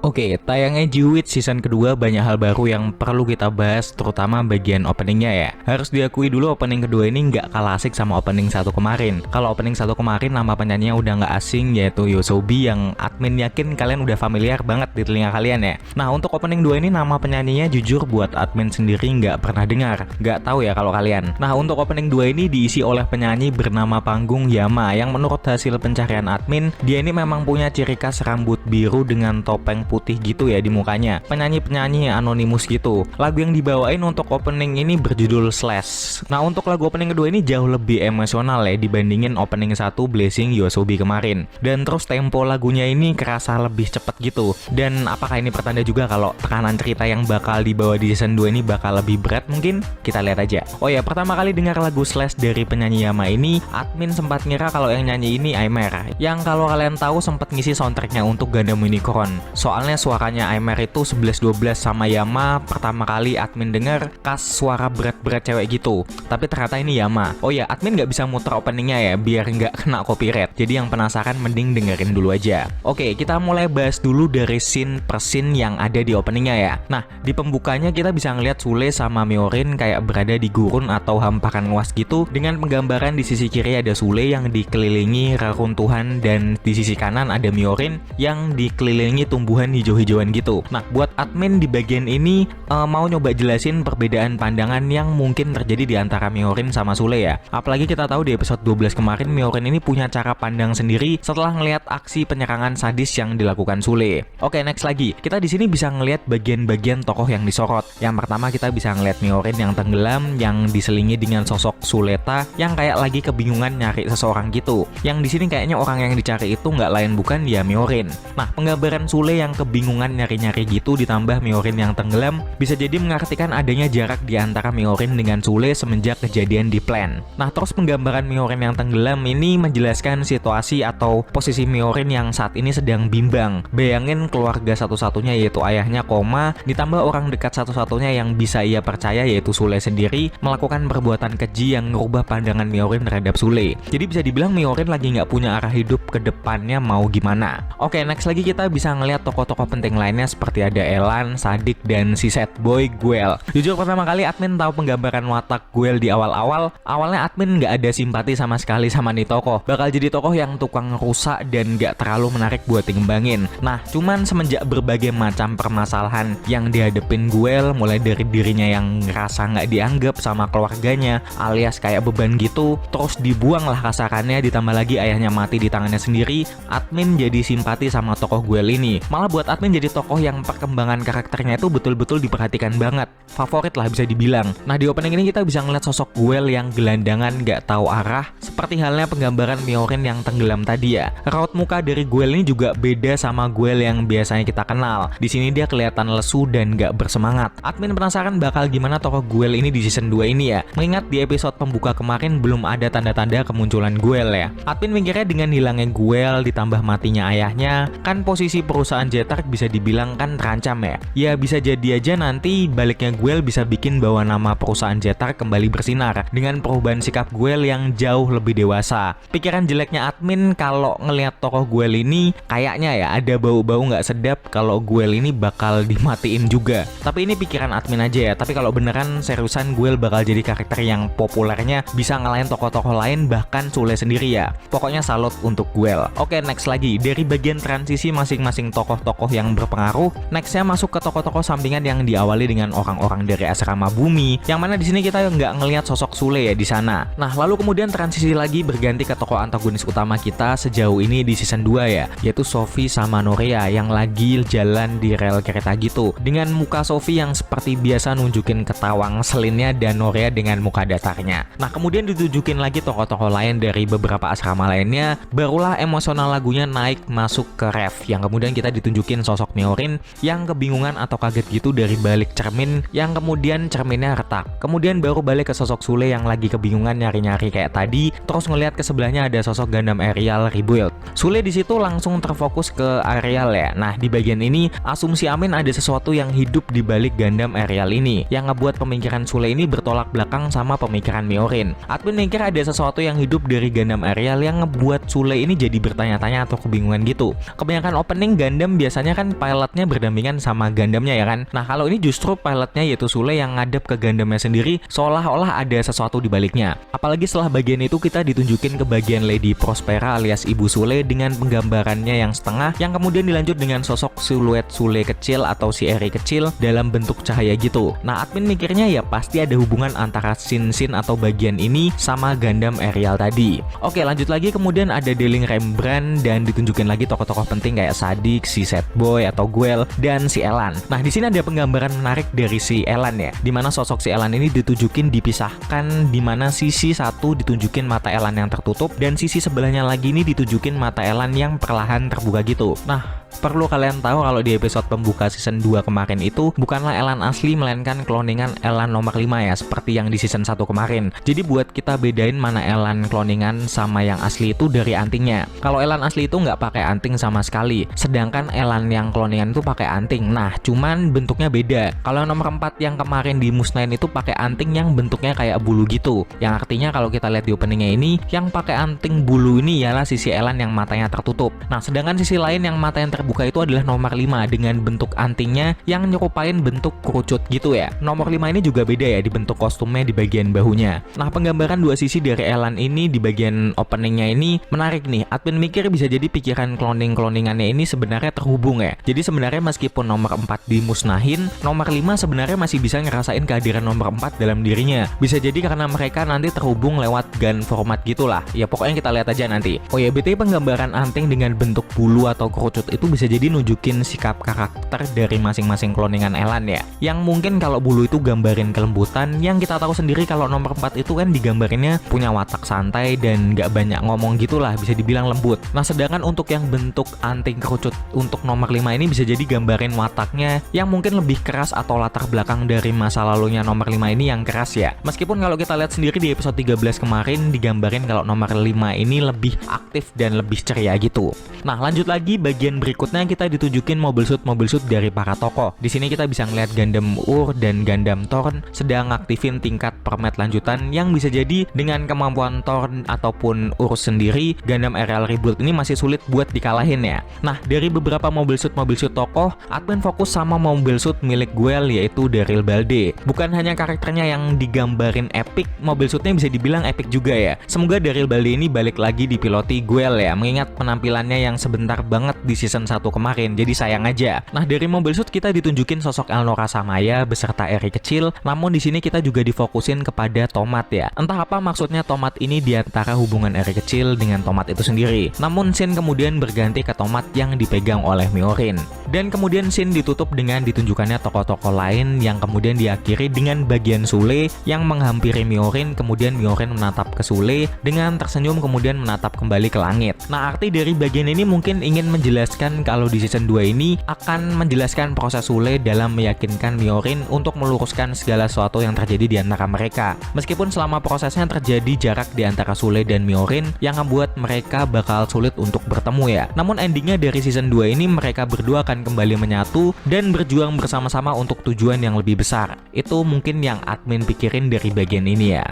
Oke, tayangnya Jiwit season kedua banyak hal baru yang perlu kita bahas, terutama bagian openingnya ya. Harus diakui dulu opening kedua ini nggak kalah asik sama opening satu kemarin. Kalau opening satu kemarin nama penyanyinya udah nggak asing, yaitu Yosobi yang admin yakin kalian udah familiar banget di telinga kalian ya. Nah, untuk opening 2 ini nama penyanyinya jujur buat admin sendiri nggak pernah dengar. Nggak tahu ya kalau kalian. Nah, untuk opening 2 ini diisi oleh penyanyi bernama panggung Yama yang menurut hasil pencarian admin, dia ini memang punya ciri khas rambut biru dengan topeng putih gitu ya di mukanya. Penyanyi-penyanyi anonimus gitu. Lagu yang dibawain untuk opening ini berjudul Slash. Nah, untuk lagu opening kedua ini jauh lebih emosional ya dibandingin opening 1 Blessing Yosobi kemarin. Dan terus tempo lagunya ini kerasa lebih cepet gitu. Dan apakah ini pertanda juga kalau tekanan cerita yang bakal dibawa di season 2 ini bakal lebih berat mungkin? Kita lihat aja. Oh ya, pertama kali dengar lagu Slash dari penyanyi Yama ini, admin sempat ngira kalau yang nyanyi ini Aimer. Yang kalau kalian tahu sempat ngisi soundtracknya untuk Gundam Unicorn. Soalnya suaranya Aimer itu 11-12 sama Yama, pertama kali admin denger khas suara berat-berat cewek gitu. Tapi ternyata ini Yama. Oh ya, admin nggak bisa muter openingnya ya, biar nggak kena copyright. Jadi yang penasaran mending dengerin dulu aja. Oke, kita mulai bahas dulu dari scene per scene yang ada di openingnya ya. Nah, di pembukanya kita bisa ngeliat Sule sama Myorin kayak berada di gurun atau hamparan luas gitu, dengan penggambaran di sisi kiri ada Sule yang dikelilingi reruntuhan dan di sisi kanan ada Myorin yang dikelilingi tumbuhan hijau-hijauan gitu. Nah, buat admin di bagian ini mau nyoba jelasin perbedaan pandangan yang mungkin terjadi di antara Myorin sama Sule ya. Apalagi kita tahu di episode 12 kemarin Myorin ini punya cara pandang sendiri setelah ngelihat aksi penyerangan sadis yang dilakukan Sule. Oke, next lagi. Kita di sini bisa ngelihat bagian-bagian tokoh yang disorot. Yang pertama kita bisa ngelihat Myorin yang tenggelam yang diselingi dengan sosok Suleta yang kayak lagi kebingungan nyari seseorang gitu. Yang di sini kayaknya orang yang dicari itu nggak lain bukan ya Myorin. Nah, penggambaran Sule yang kebingungan nyari-nyari gitu ditambah Myorin yang tenggelam bisa jadi mengartikan adanya jarak di antara Myorin dengan Sule semenjak kejadian di plan. Nah, terus penggambaran Myorin yang tenggelam ini menjelaskan situasi atau posisi Myorin yang saat ini sedang bimbang. Bayangin keluarga satu-satunya yaitu ayahnya koma, ditambah orang dekat satu-satunya yang bisa ia percaya yaitu Sule sendiri melakukan perbuatan keji yang merubah pandangan Myorin terhadap Sule. Jadi bisa dibilang Myorin lagi nggak punya arah hidup ke depannya mau gimana. Oke, next lagi kita bisa ngelihat tokoh-tokoh penting lainnya seperti ada Elan, Sadik, dan si sad boy Guel. Jujur pertama kali admin tahu penggambaran watak Guel di awalnya admin nggak ada simpati sama sekali sama nih tokoh. Bakal jadi tokoh yang tukang rusak dan nggak terlalu menarik buat dikembangin. Nah, cuman semenjak berbagai macam permasalahan yang dihadepin Guel, mulai dari dirinya yang ngerasa nggak dianggap sama keluarganya, alias kayak beban gitu, terus dibuang lah kasarannya, ditambah lagi ayahnya mati di tangannya sendiri, admin jadi simpati sama tokoh Guel ini. Malah buat admin jadi tokoh yang perkembangan karakternya itu betul-betul diperhatikan banget. Favorit lah bisa dibilang. Nah, di opening ini kita bisa ngeliat sosok Guel yang gelandangan nggak tahu arah, seperti halnya penggambaran Myorin yang tenggelam tadi ya. Raut muka dari Guel ini juga beda sama Guel yang biasanya kita kenal. Di sini dia kelihatan lesu dan nggak bersemangat. Admin penasaran bakal gimana tokoh Guel ini di season 2 ini ya. Mengingat di episode pembuka kemarin belum ada tanda-tanda kemunculan Guel ya. Admin mikirnya dengan hilangnya Guel ditambah matinya ayahnya, kan posisi perusahaan Jetark bisa dibilang kan terancam ya. Ya bisa jadi aja nanti baliknya Guel bisa bikin bahwa nama perusahaan Jetark kembali bersinar dengan perubahan sikap Guel yang jauh lebih dewasa. Pikiran jeleknya admin kalau ngelihat tokoh Guel ini kayaknya ya ada bau-bau nggak sedap kalau Guel ini bakal dimatiin juga. Tapi ini pikiran admin aja ya. Tapi kalau beneran seriusan Guel bakal jadi karakter yang populernya bisa ngalahin tokoh-tokoh lain bahkan Sule sendiri ya. Pokoknya salut untuk Guel. Oke, next lagi dari bagian transisi masing-masing tokoh-tokoh yang berpengaruh. Nextnya masuk ke tokoh-tokoh sampingan yang diawali dengan orang-orang dari asrama bumi. Yang mana di sini kita nggak ngelihat sosok Sule ya di sana. Nah, lalu kemudian transisi lagi berganti ke tokoh antagonis utama kita sejauh ini di season 2 ya, yaitu Sophie sama Norea yang lagi jalan di rel kereta gitu. Dengan muka Sophie yang seperti biasa nunjukin ketawa ngeselinnya dan Norea dengan muka datarnya. Nah, kemudian ditunjukin lagi tokoh-tokoh lain dari beberapa asrama lainnya, barulah emosional lagunya naik masuk ke ref yang kemudian kita ditunjukin sosok Myorin yang kebingungan atau kaget gitu dari balik cermin yang kemudian cerminnya retak. Kemudian baru balik ke sosok Sule yang lagi kebingungan nyari-nyari kayak tadi, terus ngelihat ke sebelahnya ada sosok Gundam Ariel Rebuild. Sule di situ langsung terfokus ke Ariel ya. Nah, di bagian ini asumsi Amin ada sesuatu yang hidup di balik Gundam Ariel ini yang ngebuat pemikiran Sule ini bertolak belakang sama pemikiran Myorin. Admin mikir ada sesuatu yang hidup dari Gundam Ariel yang ngebuat Sule ini jadi bertanya-tanya atau kebingungan gitu. Kebanyakan opening Gundam biasanya kan pilotnya berdampingan sama Gundamnya ya kan. Nah kalau ini justru pilotnya yaitu Sule yang ngadep ke Gundamnya sendiri, seolah-olah ada sesuatu di baliknya. Apalagi setelah bagian itu kita ditunjukin ke bagian Lady Prospera alias Ibu Sule dengan penggambarannya yang setengah, yang kemudian dilanjut dengan sosok siluet Sule kecil atau si Eri kecil dalam bentuk cahaya gitu. Nah admin mikirnya ya pasti ada hubungan antara scene atau bagian ini sama Gundam Aerial tadi. Oke lanjut lagi, kemudian ada dealing Rembrandt dan ditunjukin lagi tokoh-tokoh penting kayak Sadik, si Sad Boy atau Guel, dan si Elan. Nah di sini ada penggambaran menarik dari si Elan ya, dimana sosok si Elan ini ditunjukin dipisahkan, dimana sisi satu ditunjukin mata Elan yang tertutup dan sisi sebelahnya lagi ini ditunjukin mata Elan yang perlahan terbuka gitu. Nah perlu kalian tahu kalau di episode pembuka season 2 kemarin itu bukanlah Elan asli melainkan cloningan Elan nomor 5 ya, seperti yang di season 1 kemarin. Jadi buat kita bedain mana Elan cloningan sama yang asli itu dari antingnya. Kalau Elan asli itu nggak pakai anting sama sekali, sedangkan Elan yang cloningan itu pakai anting. Nah cuman bentuknya beda. Kalau nomor 4 yang kemarin dimusnahin itu pakai anting yang bentuknya kayak bulu gitu, yang artinya kalau kita lihat di openingnya ini, yang pakai anting bulu ini ialah sisi Elan yang matanya tertutup. Nah sedangkan sisi lain yang mata yang terbuka itu adalah nomor 5 dengan bentuk antingnya yang nyerupain bentuk kerucut gitu ya. Nomor 5 ini juga beda ya di bentuk kostumnya di bagian bahunya. Nah penggambaran dua sisi dari Elan ini di bagian openingnya ini menarik nih. Admin mikir bisa jadi pikiran cloningannya ini sebenarnya terhubung ya. Jadi sebenarnya meskipun nomor 4 dimusnahin, nomor 5 sebenarnya masih bisa ngerasain kehadiran nomor 4 dalam dirinya. Bisa jadi karena mereka nanti terhubung lewat gun format gitulah. Ya pokoknya kita lihat aja nanti. Oh ya BTW penggambaran anting dengan bentuk bulu atau kerucut itu bisa jadi nunjukin sikap karakter dari masing-masing cloningan Elan ya. Yang mungkin kalau bulu itu gambarin kelembutan, yang kita tahu sendiri kalau nomor 4 itu kan digambarinnya punya watak santai dan nggak banyak ngomong gitulah, bisa dibilang lembut. Nah sedangkan untuk yang bentuk anting kerucut untuk nomor 5 ini bisa jadi gambarin wataknya yang mungkin lebih keras atau latar belakang dari masa lalunya nomor 5 ini yang keras ya. Meskipun kalau kita lihat sendiri di episode 13 kemarin digambarin kalau nomor 5 ini lebih aktif dan lebih ceria gitu. Nah lanjut lagi bagian berikutnya kita ditunjukin mobil suit dari para tokoh. Di sini kita bisa ngeliat Gundam Ur dan Gundam Thorn sedang aktifin tingkat permet lanjutan yang bisa jadi dengan kemampuan Thorn ataupun Ur sendiri, Gundam Aerial Rebuild ini masih sulit buat dikalahin ya. Nah dari beberapa mobil suit tokoh, admin fokus sama mobil suit milik Guel yaitu Daryl Balde. Bukan hanya karakternya yang digambarin epic, mobil suitnya bisa dibilang epic juga ya. Semoga Daryl Balde ini balik lagi dipiloti Guel ya, mengingat penampilannya yang sebentar banget di season 1 kemarin, jadi sayang aja. Nah dari mobil suit kita ditunjukin sosok Elnora Samaya beserta Eri kecil, namun di sini kita juga difokusin kepada Tomat ya. Entah apa maksudnya Tomat ini di antara hubungan Eri kecil dengan Tomat itu sendiri. Namun scene kemudian berganti ke Tomat yang dipegang oleh Myorin. Dan kemudian scene ditutup dengan ditunjukkannya tokoh-tokoh lain yang kemudian diakhiri dengan bagian Sule yang menghampiri Myorin, kemudian Myorin menatap ke Sule dengan tersenyum kemudian menatap kembali ke langit. Nah arti dari bagian ini mungkin ingin menjelaskan kalau di season 2 ini akan menjelaskan proses Sule dalam meyakinkan Myorin untuk meluruskan segala sesuatu yang terjadi di antara mereka. Meskipun selama prosesnya terjadi jarak di antara Sule dan Myorin yang membuat mereka bakal sulit untuk bertemu ya. Namun endingnya dari season 2 ini mereka berdua akan kembali menyatu dan berjuang bersama-sama untuk tujuan yang lebih besar. Itu mungkin yang admin pikirin dari bagian ini ya.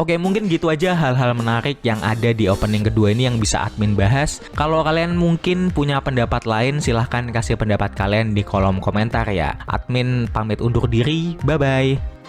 Oke, mungkin gitu aja hal-hal menarik yang ada di opening kedua ini yang bisa admin bahas. Kalau kalian mungkin punya pendapat lain, silahkan kasih pendapat kalian di kolom komentar ya. Admin pamit undur diri, bye-bye.